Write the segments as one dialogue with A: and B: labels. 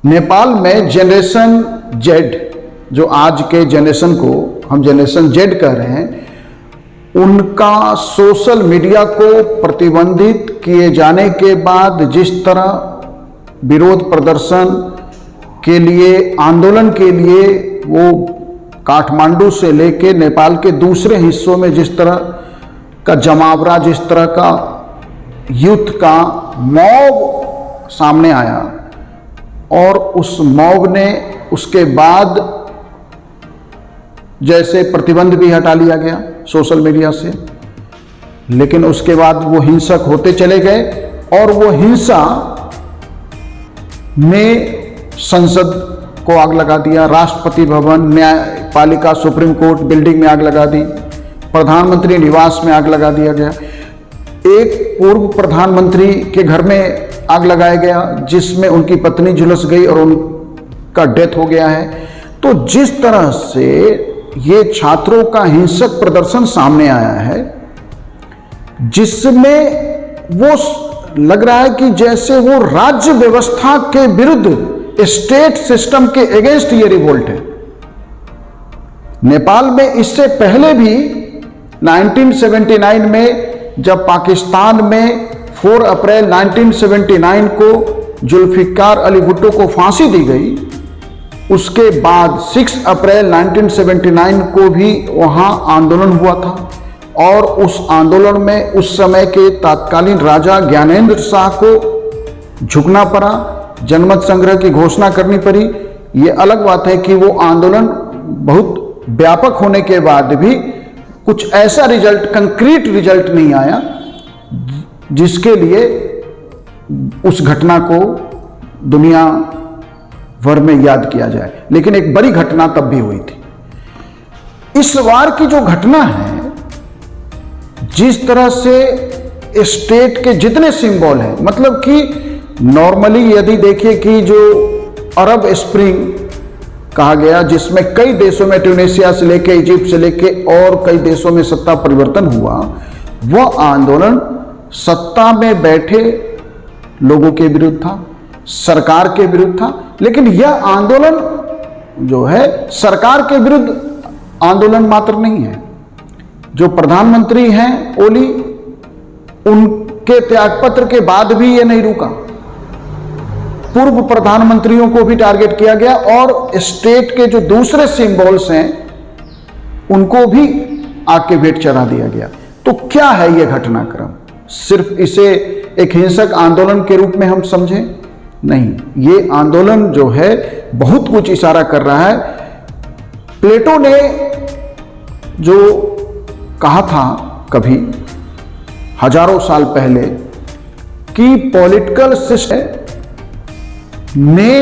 A: नेपाल में generation Z, जो आज के जनरेशन को हम जनरेशन जेड कह रहे हैं, उनका सोशल मीडिया को प्रतिबंधित किए जाने के बाद जिस तरह विरोध प्रदर्शन के लिए, आंदोलन के लिए वो काठमांडू से लेके नेपाल के दूसरे हिस्सों में जिस तरह का जमावड़ा, जिस तरह का यूथ का मॉब सामने आया, और उस मॉब ने उसके बाद जैसे प्रतिबंध भी हटा लिया गया सोशल मीडिया से, लेकिन उसके बाद वो हिंसक होते चले गए और वो हिंसा में संसद को आग लगा दिया, राष्ट्रपति भवन, न्यायपालिका, सुप्रीम कोर्ट बिल्डिंग में आग लगा दी, प्रधानमंत्री निवास में आग लगा दिया गया, एक पूर्व प्रधानमंत्री के घर में आग लगाया गया जिसमें उनकी पत्नी झुलस गई और उनका डेथ हो गया है। तो जिस तरह से ये छात्रों का हिंसक प्रदर्शन सामने आया है, जिसमें वो लग रहा है कि जैसे वो राज्य व्यवस्था के विरुद्ध, स्टेट सिस्टम के अगेंस्ट ये रिवोल्ट है। नेपाल में इससे पहले भी 1979 में जब पाकिस्तान में 4 अप्रैल 1979 को जुल्फिकार अली भुट्टो को फांसी दी गई, उसके बाद 6 अप्रैल 1979 को भी वहां आंदोलन हुआ था और उस आंदोलन में उस समय के तत्कालीन राजा ज्ञानेंद्र शाह को झुकना पड़ा, जनमत संग्रह की घोषणा करनी पड़ी। ये अलग बात है कि वो आंदोलन बहुत व्यापक होने के बाद भी कुछ ऐसा रिजल्ट, कंक्रीट रिजल्ट नहीं आया जिसके लिए उस घटना को दुनिया भर में याद किया जाए। लेकिन एक बड़ी घटना तब भी हुई थी। इस बार की जो घटना है, जिस तरह से स्टेट के जितने सिंबल हैं, मतलब कि नॉर्मली यदि देखिए कि जो अरब स्प्रिंग कहा गया, जिसमें कई देशों में, ट्यूनीशिया से लेके, इजिप्ट से लेके और कई देशों में सत्ता परिवर्तन हुआ, वह आंदोलन सत्ता में बैठे लोगों के विरुद्ध था, सरकार के विरुद्ध था। लेकिन यह आंदोलन जो है सरकार के विरुद्ध आंदोलन मात्र नहीं है। जो प्रधानमंत्री हैं ओली, उनके त्यागपत्र के बाद भी यह नहीं रुका, पूर्व प्रधानमंत्रियों को भी टारगेट किया गया और स्टेट के जो दूसरे सिंबल्स हैं उनको भी आग के भेंट चढ़ा दिया गया। तो क्या है यह घटनाक्रम? सिर्फ इसे एक हिंसक आंदोलन के रूप में हम समझें? नहीं, ये आंदोलन जो है बहुत कुछ इशारा कर रहा है। प्लेटो ने जो कहा था कभी हजारों साल पहले कि पॉलिटिकल सिस्टम में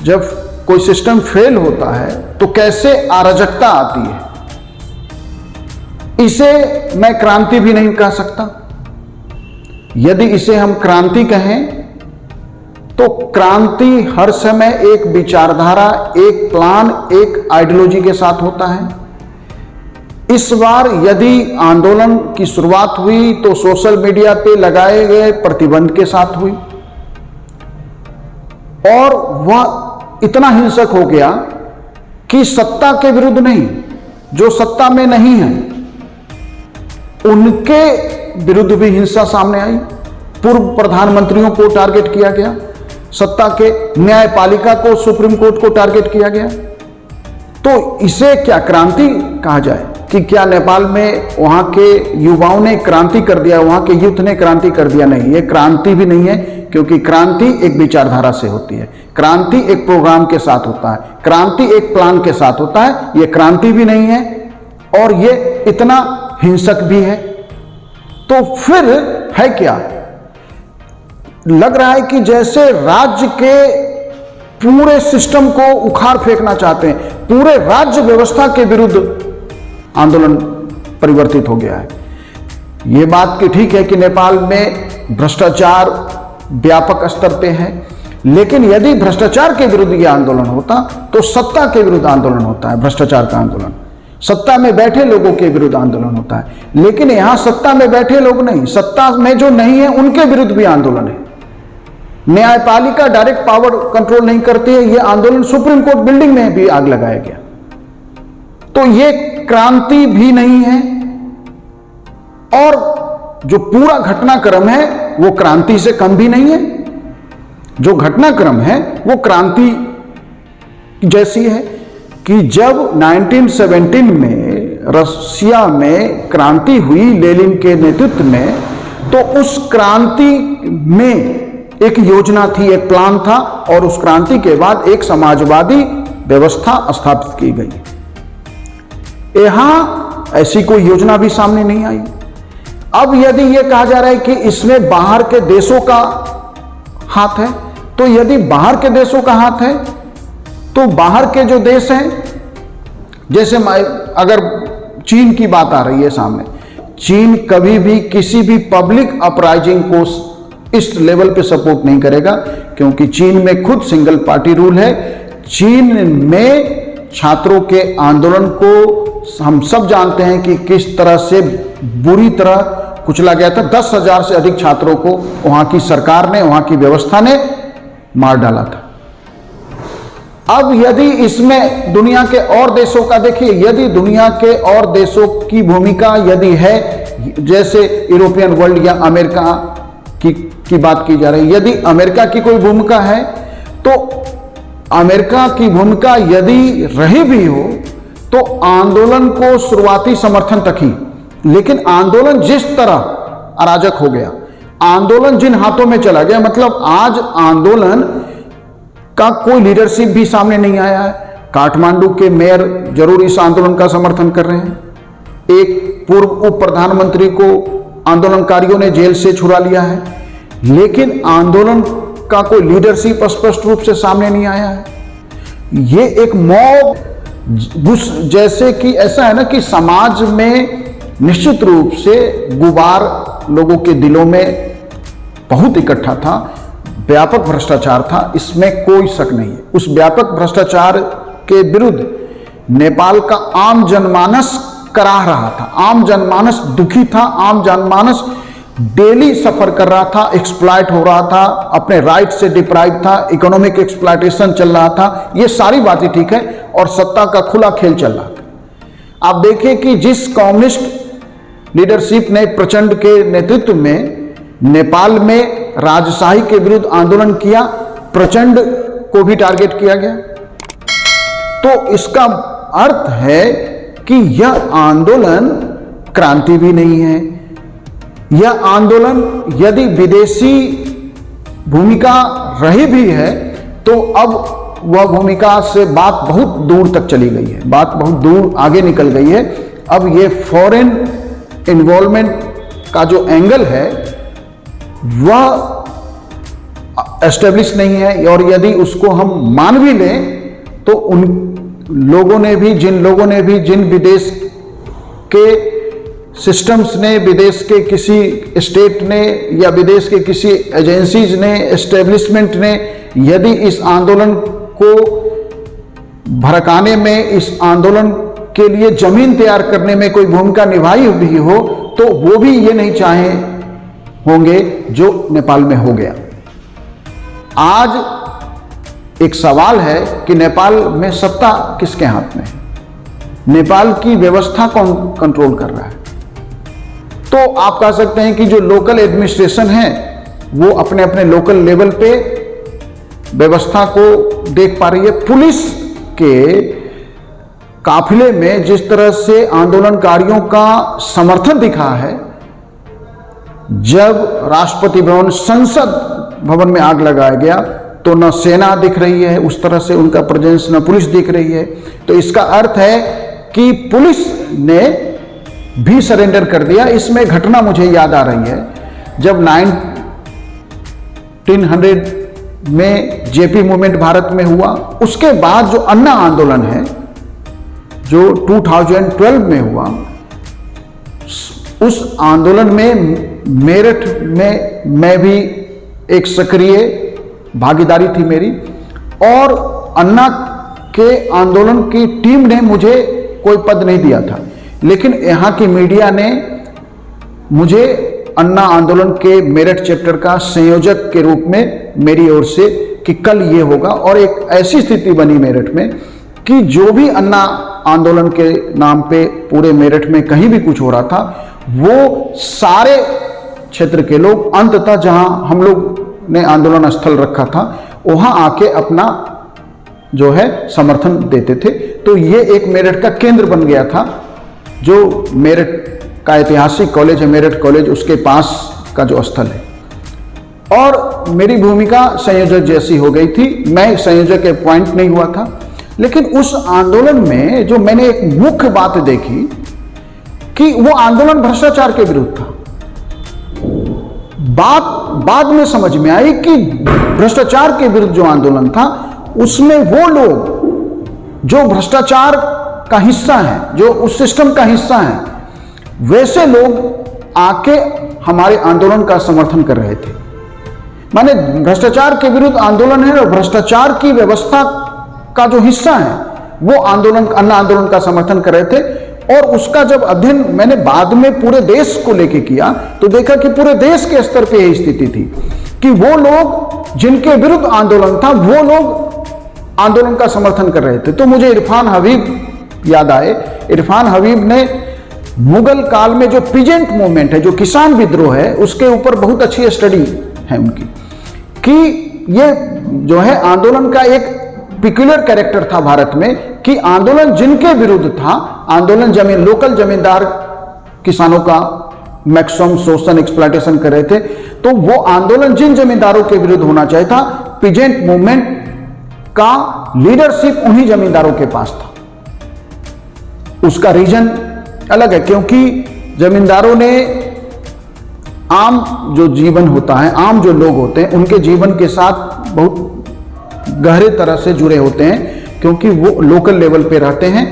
A: जब कोई सिस्टम फेल होता है तो कैसे अराजकता आती है, इसे मैं क्रांति भी नहीं कह सकता। यदि इसे हम क्रांति कहें तो क्रांति हर समय एक विचारधारा, एक प्लान, एक आइडियोलॉजी के साथ होता है। इस बार यदि आंदोलन की शुरुआत हुई तो सोशल मीडिया पे लगाए गए प्रतिबंध के साथ हुई और वह इतना हिंसक हो गया कि सत्ता के विरुद्ध नहीं, जो सत्ता में नहीं है उनके विरुद्ध भी हिंसा सामने आई। पूर्व प्रधानमंत्रियों को टारगेट किया गया, सत्ता के न्यायपालिका को, सुप्रीम कोर्ट को टारगेट किया गया। तो इसे क्या क्रांति कहा जाए कि क्या नेपाल में वहां के युवाओं ने क्रांति कर दिया, वहां के यूथ ने क्रांति कर दिया? नहीं, ये क्रांति भी नहीं है, क्योंकि क्रांति एक विचारधारा से होती है, क्रांति एक प्रोग्राम के साथ होता है, क्रांति एक प्लान के साथ होता है। ये क्रांति भी नहीं है और ये इतना हिंसक भी है। तो फिर है क्या? लग रहा है कि जैसे राज्य के पूरे सिस्टम को उखाड़ फेंकना चाहते हैं, पूरे राज्य व्यवस्था के विरुद्ध आंदोलन परिवर्तित हो गया है। यह बात कि ठीक है कि नेपाल में भ्रष्टाचार व्यापक स्तर पे है, लेकिन यदि भ्रष्टाचार के विरुद्ध यह आंदोलन होता तो सत्ता के विरुद्ध आंदोलन होता है। भ्रष्टाचार का आंदोलन सत्ता में बैठे लोगों के विरुद्ध आंदोलन होता है, लेकिन यहां सत्ता में बैठे लोग नहीं, सत्ता में जो नहीं है उनके विरुद्ध भी आंदोलन है। न्यायपालिका डायरेक्ट पावर कंट्रोल नहीं करती है। यह आंदोलन सुप्रीम कोर्ट बिल्डिंग में भी आग लगाया गया। तो यह क्रांति भी नहीं है और जो पूरा घटनाक्रम है वो क्रांति से कम भी नहीं है। जो घटनाक्रम है वो क्रांति जैसी है कि जब 1917 में रशिया में क्रांति हुई लेनिन के नेतृत्व में, तो उस क्रांति में एक योजना थी, एक प्लान था और उस क्रांति के बाद एक समाजवादी व्यवस्था स्थापित की गई। यहां ऐसी कोई योजना भी सामने नहीं आई। अब यदि यह कहा जा रहा है कि इसमें बाहर के देशों का हाथ है, तो यदि बाहर के देशों का हाथ है तो बाहर के जो देश हैं, जैसे अगर चीन की बात आ रही है सामने, चीन कभी भी किसी भी पब्लिक अपराइजिंग को इस लेवल पे सपोर्ट नहीं करेगा, क्योंकि चीन में खुद सिंगल पार्टी रूल है। चीन में छात्रों के आंदोलन को हम सब जानते हैं कि किस तरह से बुरी तरह कुचला गया था। 10,000 से अधिक छात्रों को वहां की सरकार ने, वहां की व्यवस्था ने मार डाला था। अब यदि इसमें दुनिया के और देशों का देखिए, यदि दुनिया के और देशों की भूमिका यदि है, जैसे यूरोपियन वर्ल्ड या अमेरिका की बात की जा रही है, यदि अमेरिका की कोई भूमिका है तो अमेरिका की भूमिका यदि रही भी हो तो आंदोलन को शुरुआती समर्थन तक ही, लेकिन आंदोलन जिस तरह अराजक हो गया, आंदोलन जिन हाथों में चला गया, मतलब आज आंदोलन का कोई लीडरशिप भी सामने नहीं आया है। काठमांडू के मेयर जरूर इस आंदोलन का समर्थन कर रहे हैं। एक पूर्व उप प्रधानमंत्री को आंदोलनकारियों ने जेल से छुड़ा लिया है, लेकिन आंदोलन का कोई लीडरशिप स्पष्ट रूप से सामने नहीं आया है। ये एक मॉब जैसे कि ऐसा है ना कि समाज में निश्चित रूप से गुबार लोगों के दिलों में बहुत इकट्ठा था, व्यापक भ्रष्टाचार था, इसमें कोई शक नहीं है। उस व्यापक भ्रष्टाचार के विरुद्ध नेपाल का आम जनमानस कराह रहा था, आम जनमानस दुखी था, आम जनमानस डेली सफर कर रहा था, एक्सप्लॉइट हो रहा था, अपने राइट से डिप्राइव था, इकोनॉमिक एक्सप्लॉइटेशन चल रहा था। ये सारी बातें ठीक है और सत्ता का खुला खेल चल रहा था। आप देखिए कि जिस कम्युनिस्ट लीडरशिप ने प्रचंड के नेतृत्व में नेपाल में राजशाही के विरुद्ध आंदोलन किया, प्रचंड को भी टारगेट किया गया। तो इसका अर्थ है कि यह आंदोलन क्रांति भी नहीं है। यह आंदोलन यदि विदेशी भूमिका रही भी है तो अब वह भूमिका से बात बहुत दूर तक चली गई है, बात बहुत दूर आगे निकल गई है। अब ये फॉरेन इन्वॉल्वमेंट का जो एंगल है वह एस्टेब्लिश नहीं है, और यदि उसको हम मान भी लें तो उन लोगों ने भी, जिन विदेश के सिस्टम्स ने, विदेश के किसी स्टेट ने या विदेश के किसी एजेंसीज ने, एस्टेब्लिशमेंट ने यदि इस आंदोलन को भड़काने में, इस आंदोलन के लिए जमीन तैयार करने में कोई भूमिका निभाई भी हो, तो वो भी ये नहीं चाहे होंगे जो नेपाल में हो गया। आज एक सवाल है कि नेपाल में सत्ता किसके हाथ में है, नेपाल की व्यवस्था कौन कंट्रोल कर रहा है। तो आप कह सकते हैं कि जो लोकल एडमिनिस्ट्रेशन है वो अपने अपने लोकल लेवल पे व्यवस्था को देख पा रही है। पुलिस के काफिले में जिस तरह से आंदोलनकारियों का समर्थन दिखा है, जब राष्ट्रपति भवन, संसद भवन में आग लगाया गया तो न सेना दिख रही है उस तरह से उनका प्रेजेंस, न पुलिस दिख रही है। तो इसका अर्थ है कि पुलिस ने भी सरेंडर कर दिया। इसमें घटना मुझे याद आ रही है, जब 1900 में जेपी मूवमेंट भारत में हुआ, उसके बाद जो अन्ना आंदोलन है जो 2012 में हुआ, उस आंदोलन में मेरठ में मैं भी एक सक्रिय भागीदारी थी मेरी, और अन्ना के आंदोलन की टीम ने मुझे कोई पद नहीं दिया था, लेकिन यहाँ की मीडिया ने मुझे अन्ना आंदोलन के मेरठ चैप्टर का संयोजक के रूप में मेरी ओर से कि कल ये होगा, और एक ऐसी स्थिति बनी मेरठ में कि जो भी अन्ना आंदोलन के नाम पे पूरे मेरठ में कहीं भी कुछ हो रहा था, वो सारे क्षेत्र के लोग अंततः जहां हम लोग ने आंदोलन स्थल रखा था वहां आके अपना जो है समर्थन देते थे। तो ये एक मेरठ का केंद्र बन गया था। जो मेरठ का ऐतिहासिक कॉलेज है, मेरठ कॉलेज, उसके पास का जो स्थल है, और मेरी भूमिका संयोजक जैसी हो गई थी। मैं संयोजक अपॉइंट नहीं हुआ था, लेकिन उस आंदोलन में जो मैंने एक मुख्य बात देखी कि वो आंदोलन भ्रष्टाचार के विरुद्ध था। बाद में समझ में आई कि भ्रष्टाचार के विरुद्ध जो आंदोलन था उसमें वो लोग जो भ्रष्टाचार का हिस्सा हैं, जो उस सिस्टम का हिस्सा हैं, वैसे लोग आके हमारे आंदोलन का समर्थन कर रहे थे। माने भ्रष्टाचार के विरुद्ध आंदोलन है और भ्रष्टाचार की व्यवस्था का जो हिस्सा है वो आंदोलन, अन्ना आंदोलन का समर्थन कर रहे थे। और उसका जब अध्ययन मैंने बाद में पूरे देश को लेके किया तो देखा कि पूरे देश के स्तर पे यही स्थिति थी कि वो लोग जिनके विरुद्ध आंदोलन था वो लोग आंदोलन का समर्थन कर रहे थे। तो मुझे इरफान हबीब याद आए। इरफान हबीब ने मुगल काल में जो पीजेंट मूवमेंट है, जो किसान विद्रोह है, उसके ऊपर बहुत अच्छी स्टडी है उनकी, कि ये जो है आंदोलन का एक पिक्युलर कैरेक्टर था भारत में कि आंदोलन जिनके विरुद्ध था, आंदोलन लोकल जमींदार किसानों का मैक्सिमम शोषण, एक्सप्लॉयटेशन कर रहे थे, तो वो आंदोलन जिन जमींदारों के विरुद्ध होना चाहिए था, पीजेंट मूवमेंट का लीडरशिप उन्हीं जमींदारों के पास था। उसका रीजन अलग है, क्योंकि जमींदारों ने आम जो जीवन होता है, आम जो लोग होते हैं, उनके जीवन के साथ बहुत गहरे तरह से जुड़े होते हैं, क्योंकि वो लोकल लेवल पे रहते हैं।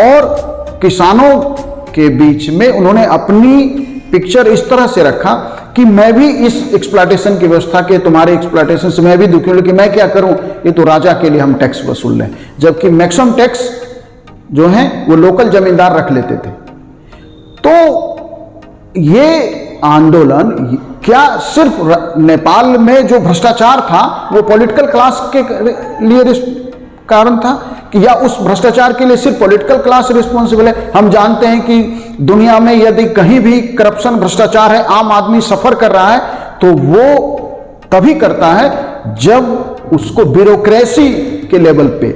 A: और किसानों के बीच में उन्होंने अपनी पिक्चर इस तरह से रखा कि मैं भी इस एक्सप्लॉयटेशन की व्यवस्था के, तुम्हारे एक्सप्लॉयटेशन से मैं भी दुखी हूं, कि मैं क्या करूं, ये तो राजा के लिए हम टैक्स वसूल लें, जबकि मैक्सिमम टैक्स जो है वो लोकल जमींदार रख लेते थे। तो ये आंदोलन क्या सिर्फ नेपाल में जो भ्रष्टाचार था वो पॉलिटिकल क्लास के लिए कारण था, कि या उस भ्रष्टाचार के लिए सिर्फ पॉलिटिकल क्लास रिस्पॉन्सिबल है? हम जानते हैं कि दुनिया में यदि कहीं भी करप्शन, भ्रष्टाचार है, आम आदमी सफर कर रहा है तो वो तभी करता है जब उसको ब्यूरोक्रेसी के लेवल पे,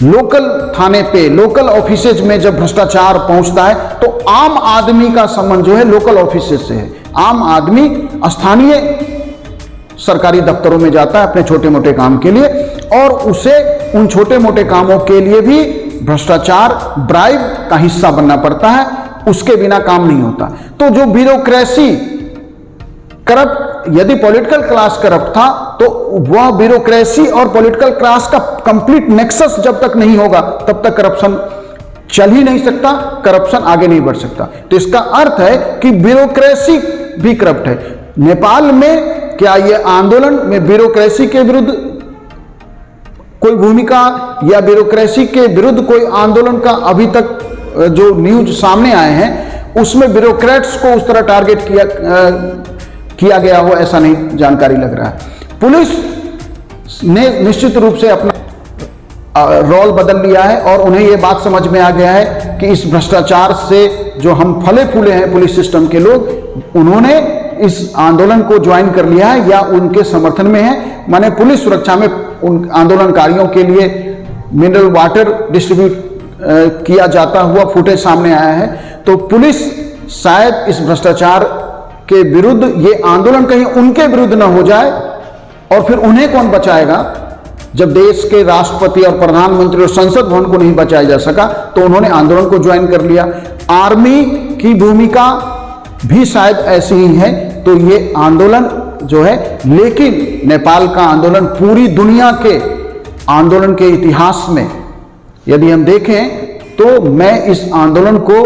A: लोकल थाने पे, लोकल ऑफिसेज में जब भ्रष्टाचार पहुंचता है तो आम आदमी का संबंध जो है लोकल ऑफिसेज से है। आम आदमी स्थानीय सरकारी दफ्तरों में जाता है अपने छोटे मोटे काम के लिए, और उसे उन छोटे मोटे कामों के लिए भी भ्रष्टाचार, ब्राइब का हिस्सा बनना पड़ता है, उसके बिना काम नहीं होता। तो जो ब्यूरोक्रेसी करप्ट, यदि पॉलिटिकल क्लास करप्ट था तो वह ब्यूरोक्रेसी और पॉलिटिकल क्लास का कंप्लीट नेक्सस जब तक नहीं होगा तब तक करप्शन चल ही नहीं सकता, करप्शन आगे नहीं बढ़ सकता। तो इसका अर्थ है कि ब्यूरोक्रेसी भी करप्ट है। नेपाल में क्या यह आंदोलन में ब्यूरोक्रेसी के विरुद्ध कोई भूमिका या ब्यूरोक्रेसी के विरुद्ध कोई आंदोलन का अभी तक जो न्यूज सामने आए हैं उसमें ब्यूरोक्रेट्स को उस तरह टारगेट किया गया हो, ऐसा नहीं जानकारी लग रहा है। पुलिस ने निश्चित रूप से अपना रोल बदल लिया है और उन्हें यह बात समझ में आ गया है कि इस भ्रष्टाचार से जो हम फले फूले हैं पुलिस सिस्टम के लोग, उन्होंने इस आंदोलन को ज्वाइन कर लिया है या उनके समर्थन में है। माने पुलिस सुरक्षा में उन आंदोलनकारियों के लिए मिनरल वाटर डिस्ट्रीब्यूट किया जाता हुआ फुटेज सामने आया है। तो पुलिस शायद इस भ्रष्टाचार के विरुद्ध ये आंदोलन कहीं उनके विरुद्ध न हो जाए, और फिर उन्हें कौन बचाएगा जब देश के राष्ट्रपति और प्रधानमंत्री और संसद भवन को नहीं बचाया जा सका, तो उन्होंने आंदोलन को ज्वाइन कर लिया। आर्मी की भूमिका भी शायद ऐसी ही है। तो ये आंदोलन जो है, लेकिन नेपाल का आंदोलन पूरी दुनिया के आंदोलन के इतिहास में यदि हम देखें तो मैं इस आंदोलन को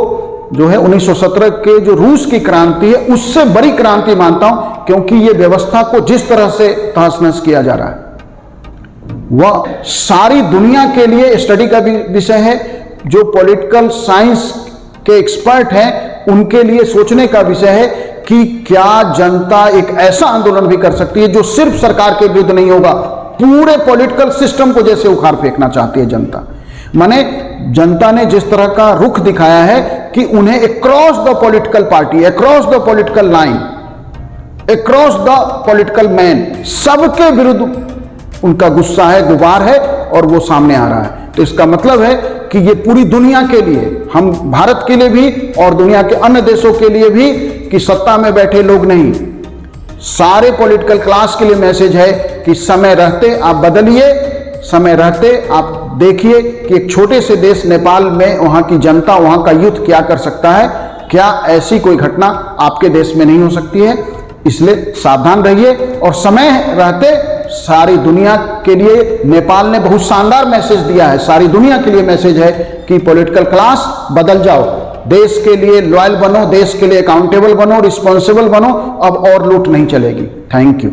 A: जो है 1917 के जो रूस की क्रांति है उससे बड़ी क्रांति मानता हूं, क्योंकि ये व्यवस्था को जिस तरह से तहस नहस किया जा रहा है वह सारी दुनिया के लिए स्टडी का भी विषय है। जो पॉलिटिकल साइंस के एक्सपर्ट हैं उनके लिए सोचने का विषय है कि क्या जनता एक ऐसा आंदोलन भी कर सकती है जो सिर्फ सरकार के विरुद्ध नहीं होगा, पूरे पॉलिटिकल सिस्टम को जैसे उखाड़ फेंकना चाहती है जनता। माने जनता ने जिस तरह का रुख दिखाया है कि उन्हें across the political party, across the political line, across the political man, सबके विरुद्ध उनका गुस्सा है, गुबार है और वो सामने आ रहा है। तो इसका मतलब है कि ये पूरी दुनिया के लिए, हम भारत के लिए भी और दुनिया के अन्य देशों के लिए भी, कि सत्ता में बैठे लोग नहीं, सारे पॉलिटिकल क्लास के लिए मैसेज है कि समय रहते आप बदलिए, समय रहते आप देखिए कि एक छोटे से देश नेपाल में वहां की जनता, वहां का यूथ क्या कर सकता है। क्या ऐसी कोई घटना आपके देश में नहीं हो सकती है? इसलिए सावधान रहिए और समय रहते सारी दुनिया के लिए नेपाल ने बहुत शानदार मैसेज दिया है, सारी दुनिया के लिए मैसेज है कि पॉलिटिकल क्लास बदल जाओ, देश के लिए लॉयल बनो, देश के लिए अकाउंटेबल बनो, रिस्पॉन्सिबल बनो, अब और लूट नहीं चलेगी। Thank you.